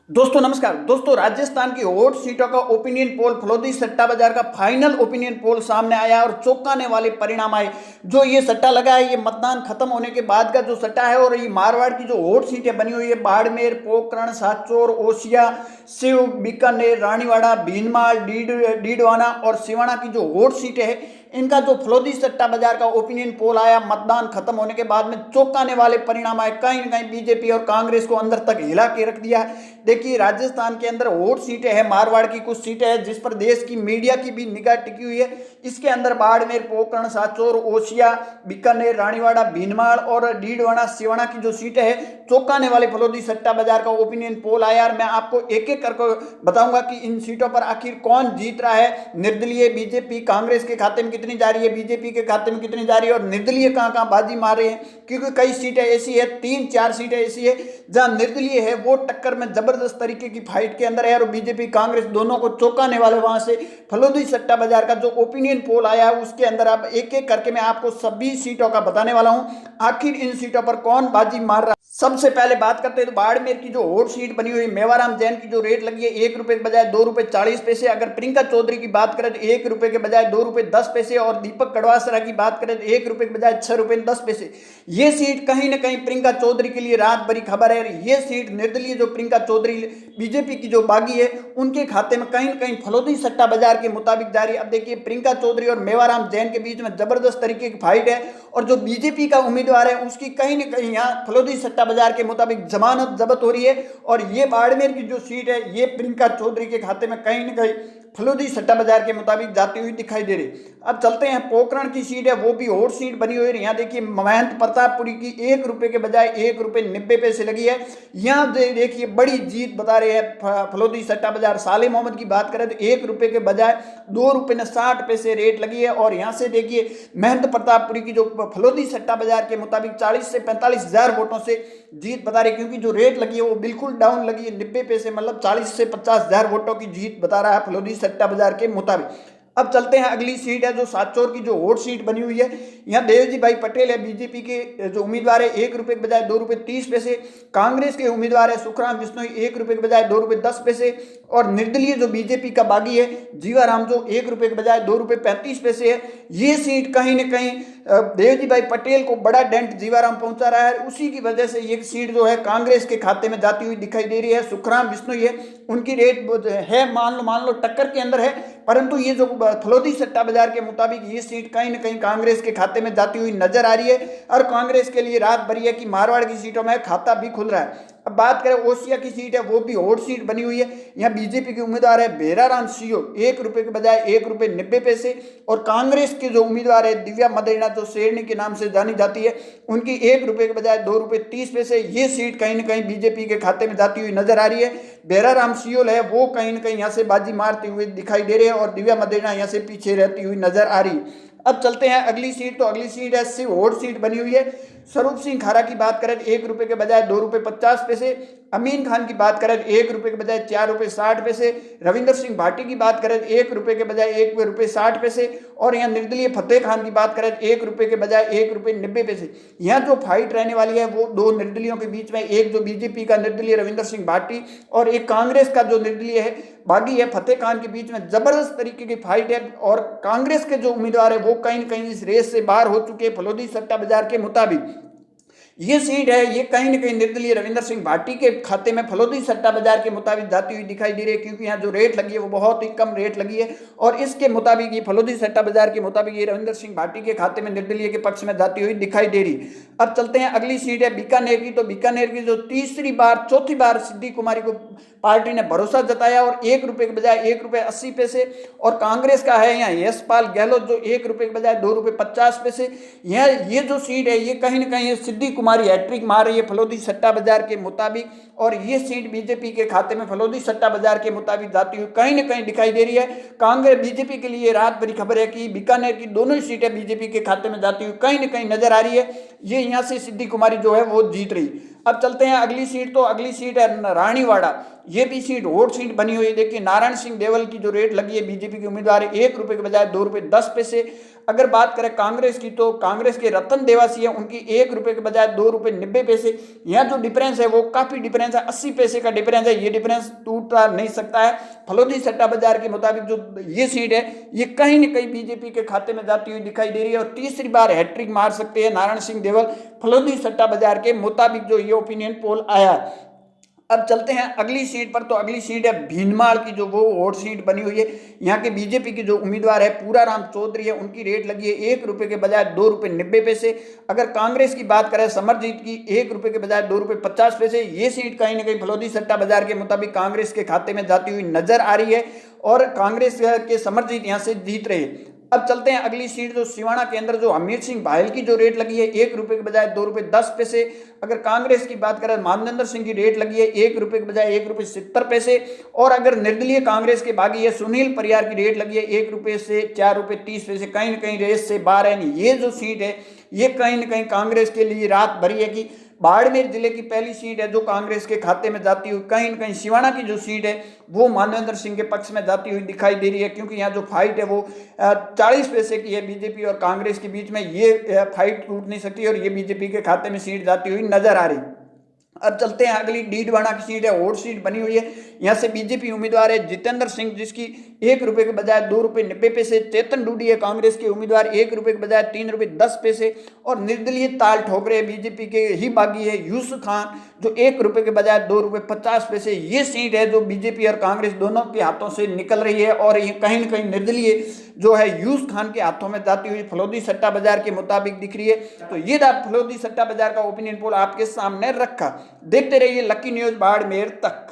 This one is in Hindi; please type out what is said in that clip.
दोस्तों नमस्कार। दोस्तों राजस्थान की हॉट सीटों का ओपिनियन पोल फलोदी सट्टा बाजार का फाइनल ओपिनियन पोल सामने आया और चौंकाने वाले परिणाम आए। जो ये सट्टा लगा है ये मतदान खत्म होने के बाद का जो सट्टा है और ये मारवाड़ की जो हॉट सीटें बनी हुई है बाड़मेर, पोखरण, साचौर, ओसिया, शिव, बीकानेर, रानीवाड़ा, भीनमाल, डीडवाना और सिवाना की जो हॉट सीटें हैं इनका जो फलोदी सट्टा बाजार का ओपिनियन पोल आया मतदान खत्म होने के बाद में चौंकाने वाले परिणाम आए। कहीं न कहीं बीजेपी और कांग्रेस को अंदर तक हिला के रख दिया। देखिए राजस्थान के अंदर वोट सीटें हैं, मारवाड़ की कुछ सीटें हैं जिस पर देश की मीडिया की भी निगाह टिकी हुई है। इसके अंदर बाड़मेर, पोखरण, साचौर, ओसिया, बीकानेर, रानीवाड़ा, भीनमाल और डीडवाना, सिवाना की जो सीटें हैं चौंकाने वाले फलोदी सट्टा बाजार का ओपिनियन पोल आया। और मैं आपको एक एक करके बताऊंगा कि इन सीटों पर आखिर कौन जीत रहा है। निर्दलीय बीजेपी, कांग्रेस के खाते में कितनी जा रही है, बीजेपी के खाते में कितनी जा रही है और निर्दलीय कहां कहां बाजी मार रहे हैं। क्योंकि कई सीटें ऐसी है, 3-4 सीटें ऐसी है जहां निर्दलीय है वो टक्कर में जबरदस्त तरीके की फाइट के अंदर है और बीजेपी कांग्रेस दोनों को चौंकाने वाले वहां से फलोदी सट्टा बाजार का जो ओपिनियन पोल आया है उसके अंदर अब एक एक करके मैं आपको सभी सीटों का बताने वाला हूं आखिर इन सीटों पर कौन बाजी मार रहा है। सबसे पहले बात करते हैं तो बाड़मेर की जो हॉट सीट बनी हुई मेवाराम जैन की जो रेट लगी है 1 रुपए के बजाय 2 रुपए 40 पैसे। अगर प्रियंका चौधरी की बात करें तो 1 रुपए के बजाय 2 रुपए 10 पैसे और दीपक कड़वासरा की बात करें तो 1 रुपए के बजाय 6 रुपए 10 पैसे। ये सीट कहीं ना कहीं प्रियंका चौधरी के लिए रात भरी खबर है। ये सीट निर्दलीय जो प्रियंका चौधरी बीजेपी की जो बागी है उनके खाते में कहीं ना कहीं फलोदी सट्टा बाजार के मुताबिक जारी। अब देखिए प्रियंका चौधरी और मेवाराम जैन के बीच में जबरदस्त तरीके की फाइट है और जो बीजेपी का उम्मीदवार है उसकी कहीं ना कहीं यहाँ फलोदी सट्टा बाजार के मुताबिक जमानत जब्त हो रही है और ये बाड़मेर की जो सीट है ये प्रियंका चौधरी के खाते में कहीं ना कहीं फलोदी सट्टा बाजार के मुताबिक जाती हुई दिखाई दे रही। अब चलते हैं पोखरण की सीट है वो भी हॉट सीट बनी हुई है। यहाँ देखिए महंत प्रतापपुरी की 1 रुपए के बजाय 1 रुपए 90 पैसे लगी है। यहाँ देखिए बड़ी जीत बता रहे हैं फलोदी सट्टा बाजार। साले मोहम्मद की बात करें तो 1 रुपए के बजाय 2 रुपए 60 पैसे रेट लगी है और यहाँ से देखिए महंत प्रतापपुरी की जो फलोदी सट्टा बाजार के मुताबिक 40 से 45 हजार वोटों से जीत बता रही है। क्योंकि जो रेट लगी है वो बिल्कुल डाउन लगी है 90 पैसे, मतलब 40 से 50 हजार वोटों की जीत बता रहा है फलोदी सट्टा बाजार के मुताबिक। अब चलते हैं अगली सीट है जो साचौर की जो हॉट सीट बनी हुई है। यहाँ देवजी भाई पटेल है बीजेपी के जो उम्मीदवार है 1 रुपए के बजाय 2 रुपए 30 पैसे। कांग्रेस के उम्मीदवार है सुखराम बिश्नोई 1 रुपए के बजाय 2 रुपए 10 पैसे और निर्दलीय जो बीजेपी का बागी है जीवाराम जो 1 रुपए के बजाय 2 रुपए 35 पैसे है। ये सीट कहीं ना कहीं देवजी भाई पटेल को बड़ा डेंट जीवाराम पहुंचा रहा है। उसी की वजह से ये सीट जो है कांग्रेस के खाते में जाती हुई दिखाई दे रही है। सुखराम बिश्नोई है उनकी रेट है मान लो टक्कर के अंदर है, परंतु ये जो फलोदी सट्टा बाजार के मुताबिक ये सीट कहीं ना कहीं कांग्रेस के खाते में जाती हुई नजर आ रही है और कांग्रेस के लिए रात भरी है कि मारवाड़ की सीटों में खाता भी खुल रहा है। अब बात करें ओसिया की सीट है वो भी हॉट सीट बनी हुई है। यहाँ बीजेपी के उम्मीदवार है भेराराम सियो 1 रुपए के बजाय 1 रुपए 90 पैसे और कांग्रेस के जो उम्मीदवार है दिव्या मदेना जो शेरनी के नाम से जानी जाती है उनकी 1 रुपए के बजाय 2 रुपए 30 पैसे। ये सीट कहीं ना कहीं बीजेपी के खाते में जाती हुई नजर आ रही है। भेराराम सियोल है वो कहीं ना कहीं यहाँ से बाजी मारते हुए दिखाई दे रहे हैं और दिव्या मदेना यहाँ से पीछे रहती हुई नजर आ रही है। अब चलते हैं अगली सीट, तो अगली सीट है शिव हॉट सीट बनी हुई है। स्वरूप सिंह खारा की बात करें 1 रुपए के बजाय 2 रुपए 50 पैसे। अमीन खान की बात करें 1 रुपए के बजाय 4 रुपए 60 पैसे। रविंदर सिंह भाटी की बात करें 1 रुपए के बजाय 1 रुपए 60 पैसे और यहाँ निर्दलीय फतेह खान की बात करें 1 रुपए के बजाय 1 रुपए 90 पैसे। यहाँ जो फाइट रहने वाली है वो दो निर्दलियों के बीच में, एक जो बीजेपी का निर्दलीय रविंदर सिंह भाटी और एक कांग्रेस का जो निर्दलीय है बागी है फतेह खान के बीच में जबरदस्त तरीके की फाइट है और कांग्रेस के जो उम्मीदवार है वो कहीं न कहीं इस रेस से बाहर हो चुके हैं फलोदी सट्टा बाजार के मुताबिक। ये सीट है ये कहीं ना कहीं निर्दलीय रविंदर सिंह भाटी के खाते में फलोदी सट्टा बाजार के मुताबिक जाती हुई दिखाई दे रही है। क्योंकि यहाँ जो रेट लगी है वो बहुत ही कम रेट लगी है और इसके मुताबिक ये फलोदी सट्टा बाजार के मुताबिक ये रविंदर सिंह भाटी के खाते में निर्दलीय के पक्ष में जाती हुई दिखाई दे रही। अब चलते हैं अगली सीट है बीकानेर की। तो बीकानेर की जो चौथी बार सिद्धि कुमारी को पार्टी ने भरोसा जताया और 1 रुपए के बजाय 1 रुपए 80 पैसे और कांग्रेस का है यहाँ यशपाल गहलोत जो 1 रुपए के बजाय 2 रुपए 50 पैसे। ये जो सीट है ये कहीं ना कहीं सिद्धि कुमारी हैट्रिक मार रही है फलोदी सट्टा बाजार के मुताबिक और ये सीट बीजेपी के खाते में फलोदी सट्टा बाजार के मुताबिक जाती हुई कहीं ना कहीं दिखाई दे रही है। कांग्रेस बीजेपी के लिए रात भरी खबर है कि बीकानेर की दोनों ही सीटें बीजेपी के खाते में जाती हुई कहीं ना कहीं नजर आ रही है। ये यहाँ से सिद्धि कुमारी जो है वो जीत रही। अब चलते हैं अगली सीट, तो अगली सीट है रानीवाड़ा। ये भी सीट हॉट सीट बनी हुई है। देखिए नारायण सिंह देवल की जो रेट लगी है बीजेपी के उम्मीदवार 1 रुपए के बजाय 2 रुपए 10 पैसे। अगर बात करें कांग्रेस की, तो कांग्रेस के रतन देवासी है, उनकी 1 रुपए के बजाय 2 रुपए 90 पैसे। यहाँ जो डिफरेंस है वो काफी डिफरेंस है, 80 पैसे का डिफरेंस है। ये डिफरेंस टूटा नहीं सकता है। फलोदी सट्टा बाजार के मुताबिक जो ये सीट है ये कहीं न कहीं बीजेपी के खाते में जाती हुई दिखाई दे रही है और तीसरी बार हैट्रिक मार सकते हैं नारायण सिंह देवल, फलोदी सट्टा बाजार के मुताबिक जो ये ओपिनियन पोल आया। अब चलते हैं अगली सीट पर। तो अगली सीट है भीनमाल की, जो वो वोट सीट बनी हुई है। यहाँ के बीजेपी के जो उम्मीदवार है पूराराम चौधरी है, उनकी रेट लगी है 1 रुपए के बजाय 2 रुपए 90 पैसे। अगर कांग्रेस की बात करें समरजीत की, 1 रुपए के बजाय 2 रुपए 50 पैसे। ये सीट कहीं ना कहीं फलोदी सट्टा बाजार के मुताबिक कांग्रेस के खाते में जाती हुई नजर आ रही है और कांग्रेस के समरजीत यहाँ से जीत रही है। अब चलते हैं अगली सीट, जो सिवाना के अंदर जो हमीर सिंह बाहिल की जो रेट लगी है 1 रुपए के बजाय 2 रुपए 10 पैसे। अगर कांग्रेस की बात करें मानवेंद्र सिंह की रेट लगी है 1 रुपए के बजाय 1 रुपए 70 पैसे। और अगर निर्दलीय कांग्रेस के बागी है सुनील परियार की रेट लगी है 1 रुपए से 4 रुपए 30 पैसे। कहीं ना कहीं रेस से बाहर है। ये जो सीट है ये कहीं ना कहीं कांग्रेस के लिए रात भरी है कि बाड़मेर जिले की पहली सीट है जो कांग्रेस के खाते में जाती हुई, कहीं न कहीं सिवाना की जो सीट है वो मानवेंद्र सिंह के पक्ष में जाती हुई दिखाई दे रही है, क्योंकि यहाँ जो फाइट है वो 40 पैसे की है बीजेपी और कांग्रेस के बीच में। ये फाइट टूट नहीं सकती और ये बीजेपी के खाते में सीट जाती हुई नजर आ रही। अब चलते हैं अगली डीडवाना की सीट है, वोट सीट बनी हुई है। यहाँ से बीजेपी उम्मीदवार है जितेंद्र सिंह, जिसकी 1 रुपए के बजाय 2 रुपए 90 पैसे। चेतन डूडी है कांग्रेस के उम्मीदवार, 1 रुपए के बजाय 3 रुपए 10 पैसे। और निर्दलीय ताल ठोकरे बीजेपी के ही बागी है यूसुफ खान, जो 1 रुपए के बजाय 2 रुपए 50 पैसे। ये सीट है जो बीजेपी और कांग्रेस दोनों के हाथों से निकल रही है और ये कहीं ना कहीं निर्दलीय जो है यूसुफ खान के हाथों में जाती हुई फलोदी सट्टा बाजार के मुताबिक दिख रही है। तो ये था फलोदी सट्टा बाजार का ओपिनियन पोल आपके सामने रखा। देखते रहिए लकी न्यूज बाड़मेर तक।